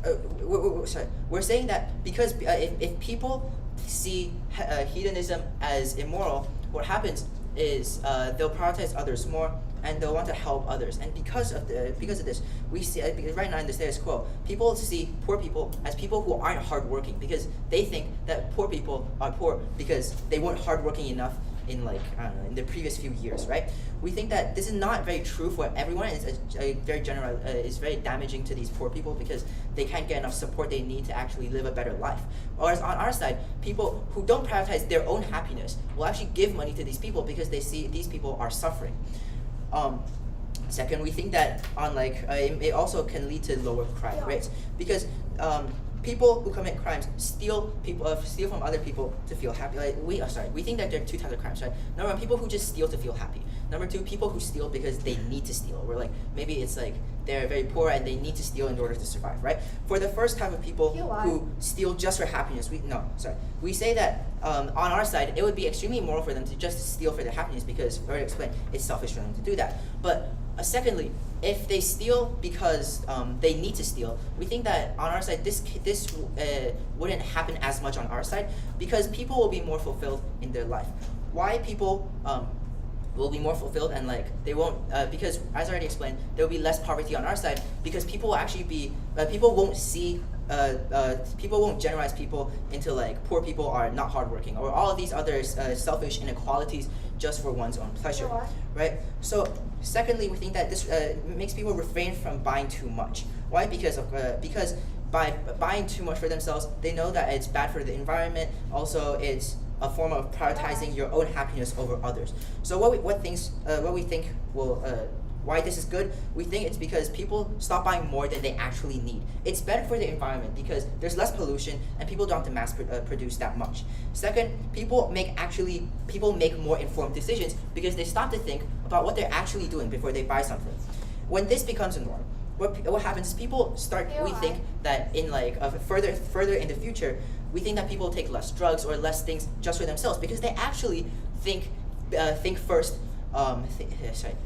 Sorry, we're saying that because if people see hedonism as immoral, what happens is they'll prioritize others more, and they'll want to help others. And because of this, we see because right now in the status quo, people see poor people as people who aren't hardworking because they think that poor people are poor because they weren't hardworking enough in like I don't know, in the previous few years, right? We think that this is not very true for everyone. It's a very general. It's very damaging to these poor people because they can't get enough support they need to actually live a better life. Whereas on our side, people who don't prioritize their own happiness will actually give money to these people because they see these people are suffering. Second, we think that it also can lead to lower crime rates because people who commit crimes steal from other people to feel happy. We think that there are two types of crimes, right? Number one, people who just steal to feel happy. Number two, people who steal because they need to steal. Or like maybe it's like they're very poor and they need to steal in order to survive, right? For the first type of people who steal just for happiness, we say that on our side it would be extremely immoral for them to just steal for their happiness because, I already explained, it's selfish for them to do that. But secondly, if they steal because they need to steal, we think that on our side this wouldn't happen as much on our side because people will be more fulfilled in their life. Why people will be more fulfilled and like they won't because as I already explained, there will be less poverty on our side because people will actually be people won't see people won't generalize people into like poor people are not hardworking or all of these other selfish inequalities just for one's own pleasure, right? So secondly, we think that this makes people refrain from buying too much. Why? Because by buying too much for themselves, they know that it's bad for the environment. Also, it's a form of prioritizing your own happiness over others. So what we think will why this is good, we think it's because people stop buying more than they actually need. It's better for the environment because there's less pollution and people don't have to mass produce that much. Second, people make more informed decisions because they stop to think about what they're actually doing before they buy something. When this becomes a norm, what happens is people start, we think that in like further in the future, we think that people take less drugs or less things just for themselves because they actually think first.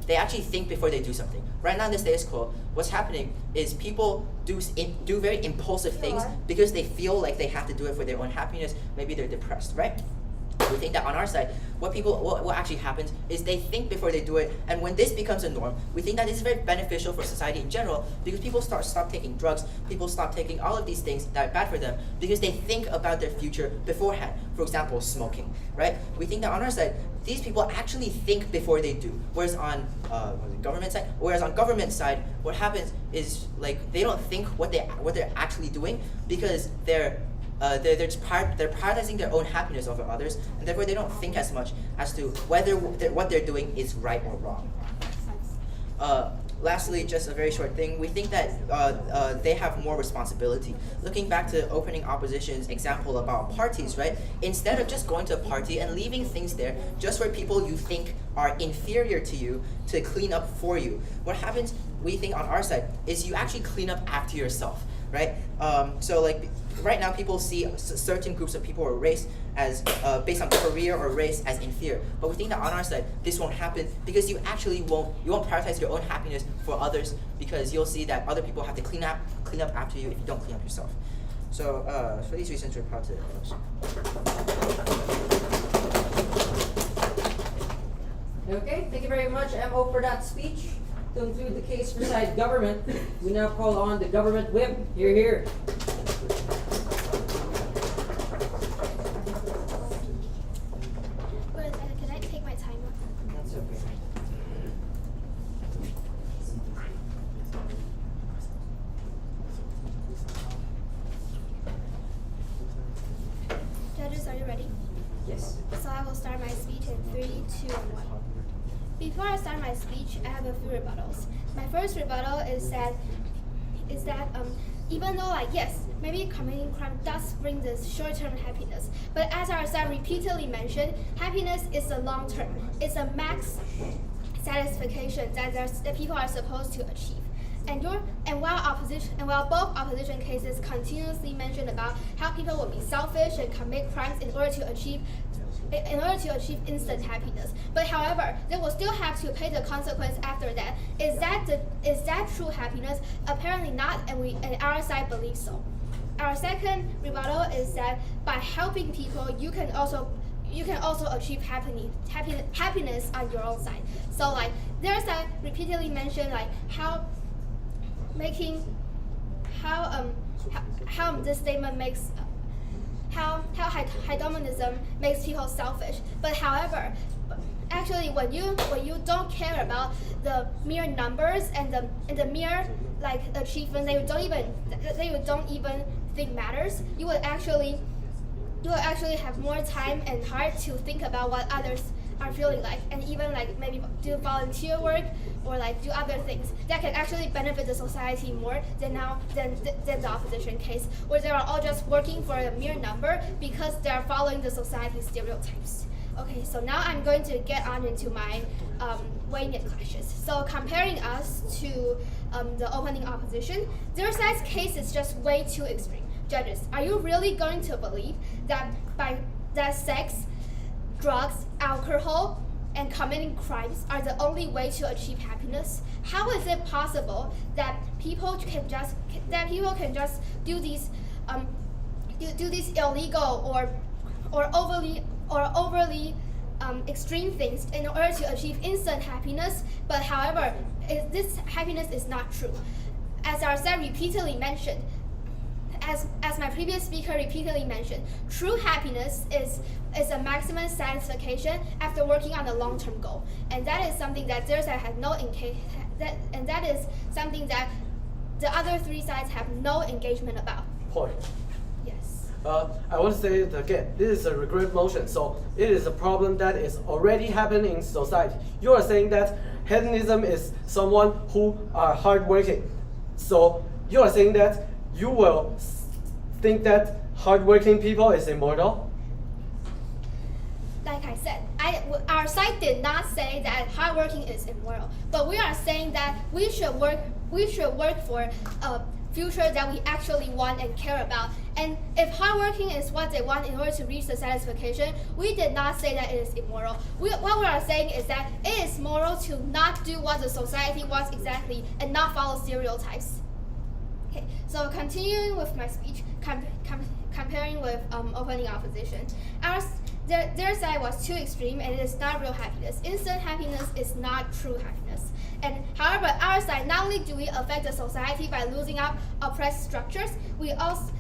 They actually think before they do something. Right now in the status quo, what's happening is people do very impulsive things because they feel like they have to do it for their own happiness. Maybe they're depressed, right? We think that on our side, what actually happens is they think before they do it, and when this becomes a norm, we think that this is very beneficial for society in general because people stop taking drugs, people stop taking all of these things that are bad for them because they think about their future beforehand. For example, smoking, right? We think that on our side, these people actually think before they do. Whereas on government side, what happens is like they don't think what they're actually doing because they're prioritizing their own happiness over others, and therefore they don't think as much as to whether what they're doing is right or wrong. Lastly, just a very short thing, we think that they have more responsibility. Looking back to opening opposition's example about parties, right? Instead of just going to a party and leaving things there just for people you think are inferior to you to clean up for you, what happens, we think on our side, is you actually clean up after yourself, right? So like right now people see certain groups of people or race as based on career or race as inferior, but we think that on our side this won't happen because you won't prioritize your own happiness for others because you'll see that other people have to clean up after you if you don't clean up yourself. So for these reasons we're proud to close. Okay, thank you very much, MO, for that speech. To conclude the case for side government, we now call on the government whip. Here. Can I take my timer? That's okay. Judges, are you ready? Yes. So I will start my speech in 3, 2, and 1. Before I start my speech, I have a few rebuttals. My first rebuttal is that even though yes, maybe committing crime does bring this short-term happiness, but as our side repeatedly mentioned, happiness is a long-term. It's a max satisfaction that people are supposed to achieve. And while both opposition cases continuously mention about how people will be selfish and commit crimes in order to achieve instant happiness, but however, they will still have to pay the consequence after that. Is that true happiness? Apparently not, and our side believes so. Our second rebuttal is that by helping people, you can also achieve happiness on your own side. So their side repeatedly mentioned how this statement makes hedonism makes people selfish. But however, actually, when you don't care about the mere numbers and the mere like achievements that you don't even think matters, you will actually have more time and heart to think about what others are feeling like, and even like maybe do volunteer work or like do other things that can actually benefit the society more than the opposition case, where they are all just working for a mere number because they are following the society's stereotypes. Okay, so now I'm going to get on into my weighted clashes. So comparing us to the opening opposition, their side's case is just way too extreme. Judges, are you really going to believe that sex, drugs, alcohol, and committing crimes are the only way to achieve happiness? How is it possible that people can just do these illegal or overly extreme things in order to achieve instant happiness? But however, this happiness is not true. As our side repeatedly mentioned, as my previous speaker repeatedly mentioned, true happiness is a maximum satisfaction after working on a long-term goal, and that is something that their side has that is something that the other three sides have no engagement about. Point. Yes. I want to say it again. This is a regret motion, so it is a problem that is already happening in society. You are saying that hedonism is someone who are hardworking. So you are saying that you will think that hardworking people is immortal? Like I said, our side did not say that hardworking is immoral, but we are saying that we should work for a future that we actually want and care about. And if hardworking is what they want in order to reach the satisfaction, we did not say that it is immoral. What we are saying is that it is moral to not do what the society wants exactly and not follow stereotypes. Okay, so continuing with my speech, comparing with opening opposition, their side was too extreme, and it is not real happiness. Instant happiness is not true happiness. And however, our side, not only do we affect the society by losing up oppressed structures, we also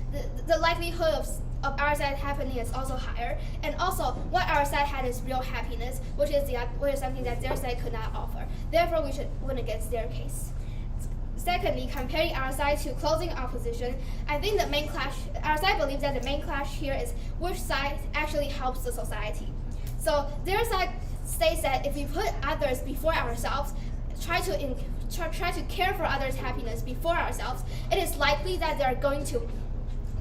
the likelihood of our side happening is also higher. And also, what our side had is real happiness, which is something that their side could not offer. Therefore, we should win against their case. Secondly, comparing our side to closing opposition, I think the main clash, our side believes that the main clash here is which side actually helps the society. So their side states that if we put others before ourselves, try to care for others' happiness before ourselves, it is likely that they're going to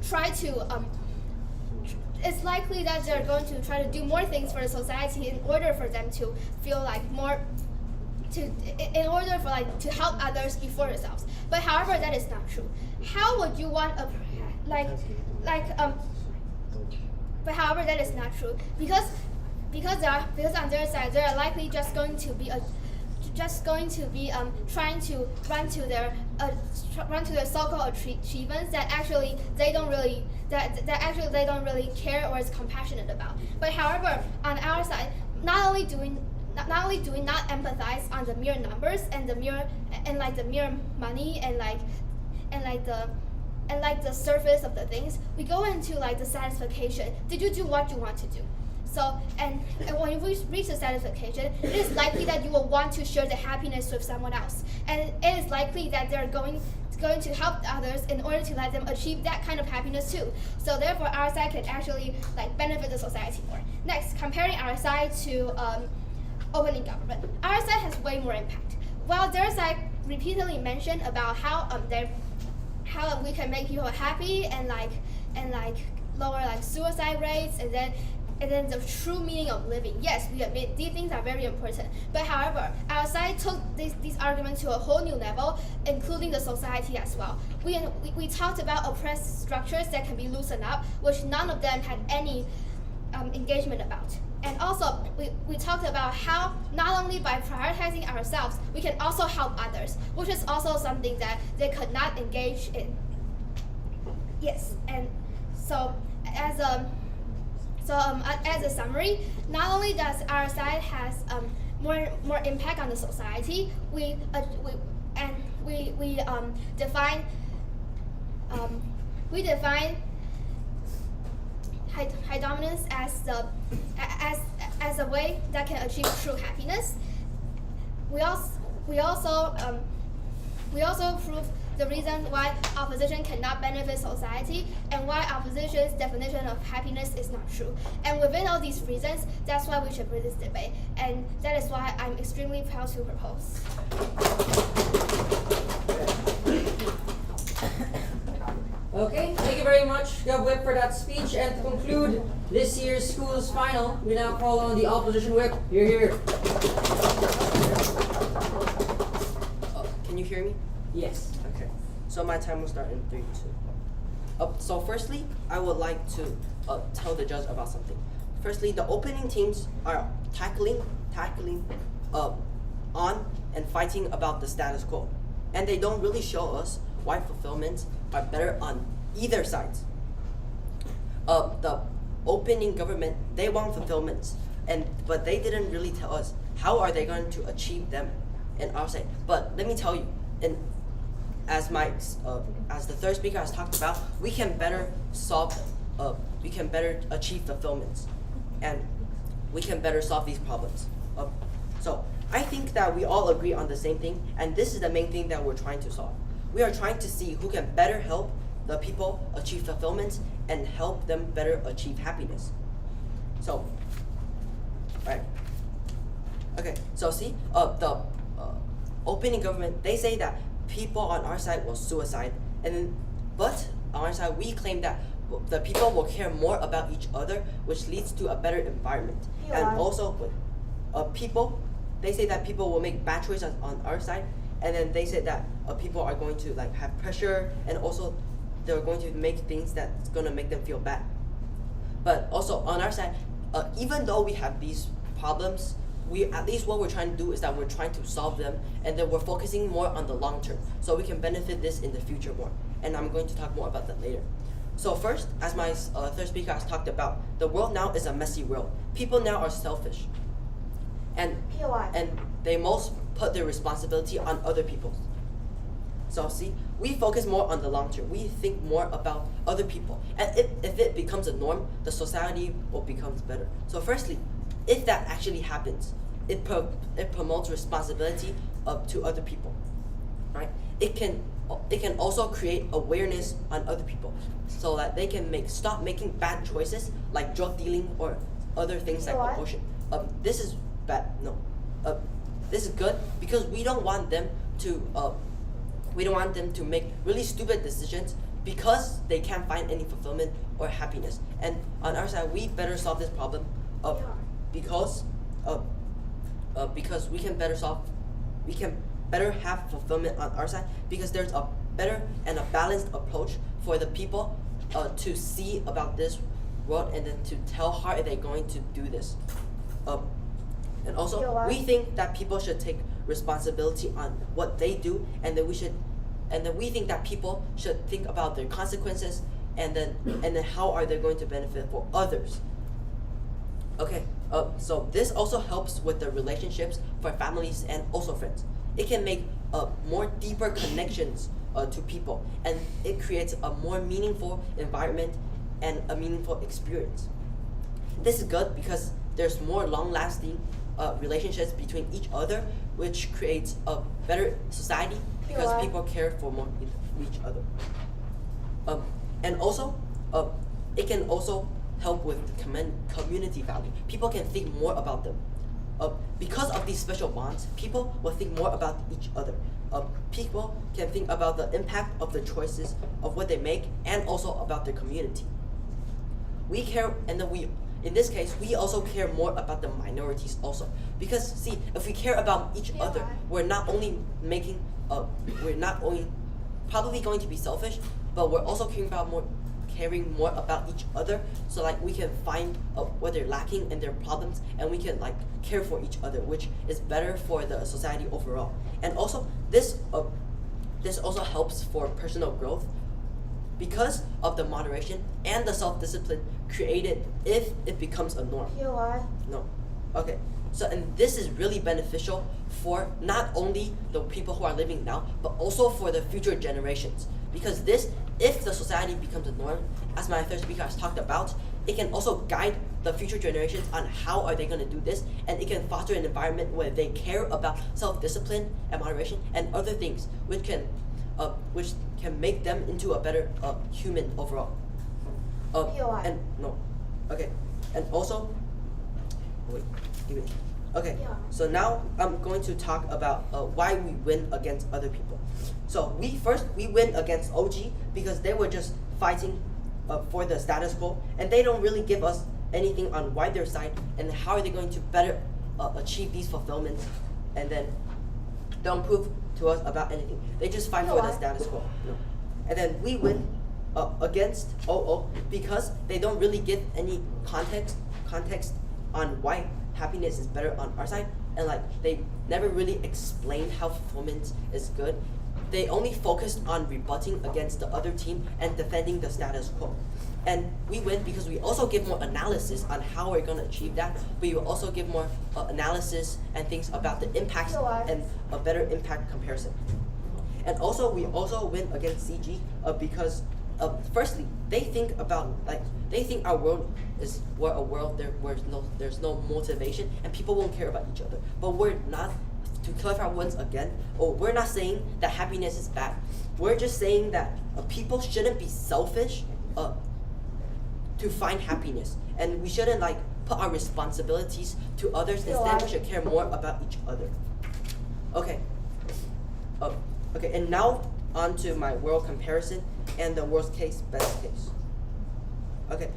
try to do more things for the society in order for them to feel like more. In order for to help others before yourselves. But however, that is not true. How would you want but however, that is not true because on their side they are likely just going to be trying to run to their so-called achievements that actually they don't really care or is compassionate about. But however, on our side, not only do we not empathize on the mere numbers and the mere money and the surface of the things, we go into the satisfaction. Did you do what you want to do? So and when you reach the satisfaction, it is likely that you will want to share the happiness with someone else, and it is likely that they're going to help others in order to let them achieve that kind of happiness too. So therefore, our side can actually benefit the society more. Next, comparing our side to opening government, our side has way more impact. While their side repeatedly mentioned about how we can make people happy and lower suicide rates and then the true meaning of living. Yes, we admit these things are very important. But however, our side took these arguments to a whole new level, including the society as well. We talked about oppressed structures that can be loosened up, which none of them had any engagement about. And also, we talked about how not only by prioritizing ourselves, we can also help others, which is also something that they could not engage in. Yes, and so as a summary, not only does our side has more impact on the society, we define Hedonism as a way that can achieve true happiness. We also prove the reason why opposition cannot benefit society and why opposition's definition of happiness is not true. And within all these reasons, that's why we should bring this debate. And that is why I'm extremely proud to propose. Okay, thank you very much, Gov Whip, for that speech. And to conclude this year's school's final, we now call on the opposition whip. You're here. Can you hear me? Yes. Okay. So my time will start in 3, 2. So firstly, I would like to tell the judge about something. Firstly, the opening teams are tackling on and fighting about the status quo. And they don't really show us why fulfillments are better on either side. The opening government, they want fulfillments, but they didn't really tell us how are they going to achieve them in our side. But let me tell you, as the third speaker has talked about, we can better achieve fulfillments, and we can better solve these problems. So I think that we all agree on the same thing, and this is the main thing that we're trying to solve. We are trying to see who can better help the people achieve fulfillment and help them better achieve happiness. So, right. Okay, so see, the opening government, they say that people on our side will suicide, but on our side we claim that the people will care more about each other, which leads to a better environment. Yeah. And also, people, they say that people will make bad choices on our side, and then they said that people are going to like have pressure, and also they're going to make things that's going to make them feel bad. But also on our side, even though we have these problems, at least what we're trying to do is that we're trying to solve them, and then we're focusing more on the long term, so we can benefit this in the future more. And I'm going to talk more about that later. So first, as my third speaker has talked about, the world now is a messy world. People now are selfish, and they most put their responsibility on other people. So see, we focus more on the long term. We think more about other people, and if it becomes a norm, the society will become better. So firstly, if that actually happens, it promotes responsibility to other people, right? It can also create awareness on other people, so that they can stop making bad choices like drug dealing or other things like abortion. This is bad. No, this is good because we don't want them to make really stupid decisions because they can't find any fulfillment or happiness. And on our side, we better solve this problem because we can better have fulfillment on our side, because there's a better and a balanced approach for the people to see about this world, and then to tell how are they going to do this. And also, we think that people should take responsibility on what they do, and then we think that people should think about their consequences, and then how are they going to benefit for others. Okay, so this also helps with the relationships for families and also friends. It can make more deeper connections to people, and it creates a more meaningful environment and a meaningful experience. This is good because there's more long-lasting relationships between each other, which creates a better society because people care for more each other. And also, it can also help with community value. People can think more about them. Because of these special bonds, people will think more about each other. People can think about the impact of the choices of what they make, and also about their community. We care, and then in this case, we also care more about the minorities also. Because see, if we care about each other, we're not only probably going to be selfish, but we're also caring more about each other, so like we can find what they're lacking and their problems, and we can like care for each other, which is better for the society overall. And also this also helps for personal growth because of the moderation and the self-discipline created if it becomes a norm. No. Okay. So, and this is really beneficial for not only the people who are living now, but also for the future generations. Because if the society becomes a norm, as my third speaker has talked about, it can also guide the future generations on how are they going to do this, and it can foster an environment where they care about self-discipline and moderation and other things which can make them into a better human overall. POI. And no, okay, and also, wait, give it. Okay, Yeah. so now I'm going to talk about why we win against other people. So we win against OG because they were just fighting for the status quo, and they don't really give us anything on why their side and how are they going to better achieve these fulfillments, and then don't prove to us about anything. They just fight for the status quo. No. And then we win against OO because they don't really give any context on why happiness is better on our side, and like they never really explained how fulfillment is good. They only focused on rebutting against the other team and defending the status quo. And we win because we also give more analysis on how we're going to achieve that, but we will also give more analysis and things about the impacts and a better impact comparison. And also, we also win against CG because firstly, they think our world is a world there's no motivation and people won't care about each other. But we're not. To clarify once again, we're not saying that happiness is bad. We're just saying that people shouldn't be selfish to find happiness, and we shouldn't like put our responsibilities to others. Instead, we should care more about each other. Okay. Okay, and now on to my world comparison and the worst case, best case. Okay,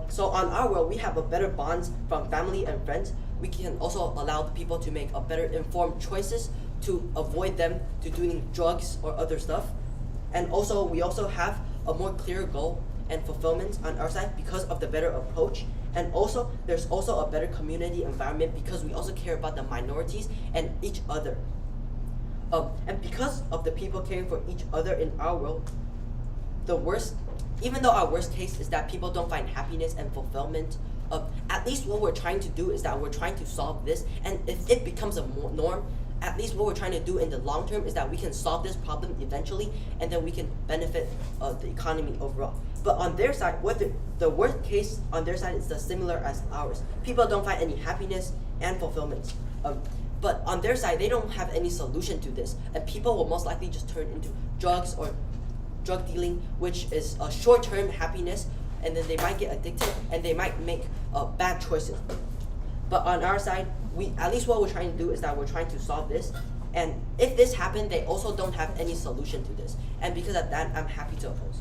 so on our world, we have a better bonds from family and friends. We can also allow the people to make a better informed choices to avoid them to doing drugs or other stuff. And also, we also have a more clear goal and fulfillment on our side because of the better approach. And also, there's also a better community environment because we also care about the minorities and each other. And because of the people caring for each other in our world, even though our worst case is that people don't find happiness and fulfillment, at least what we're trying to do is that we're trying to solve this, and if it becomes a norm, at least what we're trying to do in the long term is that we can solve this problem eventually, and then we can benefit the economy overall. But on their side, the worst case on their side is similar as ours. People don't find any happiness and fulfillment. But on their side, they don't have any solution to this, and people will most likely just turn into drugs or drug dealing, which is a short-term happiness, and then they might get addicted and they might make bad choices. But on our side, at least what we're trying to do is that we're trying to solve this, and if this happened, they also don't have any solution to this, and because of that, I'm happy to oppose.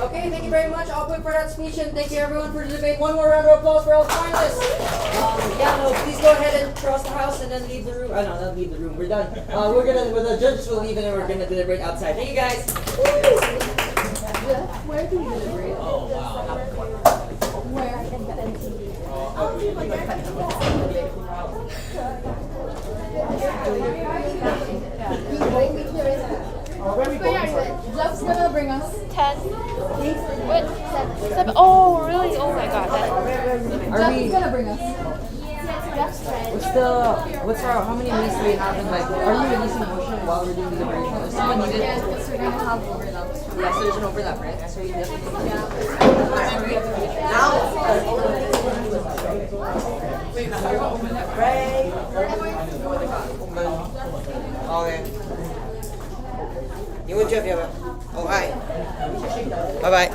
Okay, thank you very much, Alpin, for that speech, and thank you everyone for the debate. One more round of applause for all the finalists. Please go ahead and cross the house and then leave the room. No, not leave the room. We're done. The judges will leave and then we're gonna deliberate outside. Thank you guys. Where do you deliberate? Oh, wow. Where? In the NTV. Jeff's gonna bring us 10. What? 7. Oh, really? Oh my god. Jeff's gonna bring us. How many minutes do we have in are you releasing motion while we're doing the deliberation? Is someone needed? Yes, because we're gonna have overlaps. Yeah, so there's an overlap, right? So you definitely Okay. You and Jeff, yeah. Oh, hi. Bye-bye.